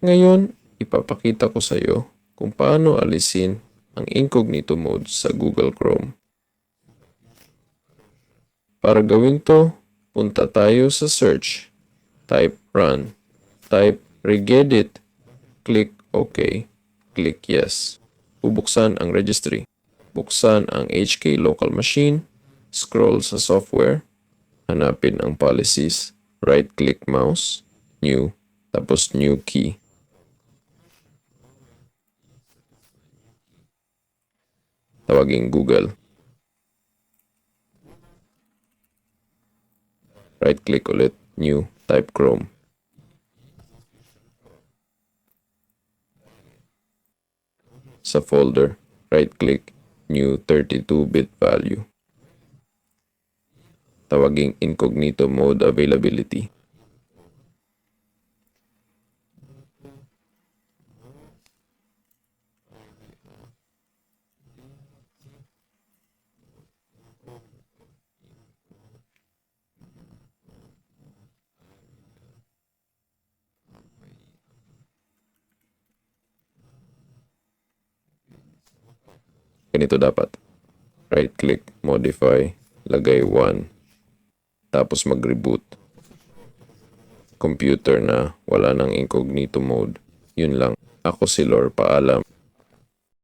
Ngayon, ipapakita ko sa iyo kung paano alisin ang incognito mode sa Google Chrome. Para gawin to, punta tayo sa search. Type run. Type regedit. Click OK. Click yes. Bubuksan ang registry. Buksan ang HK local machine. Scroll sa software. Hanapin ang policies. Right-click mouse. New. Tapos new key. Tawagin Google. Right-click ulit. New. Type Chrome. Sa folder, right-click. New 32-bit value. Tawaging Incognito Mode Availability. Ganito dapat. Right-click, modify, lagay 1. Tapos mag-reboot. Computer na wala ng incognito mode. Yun lang. Ako si Lor, paalam.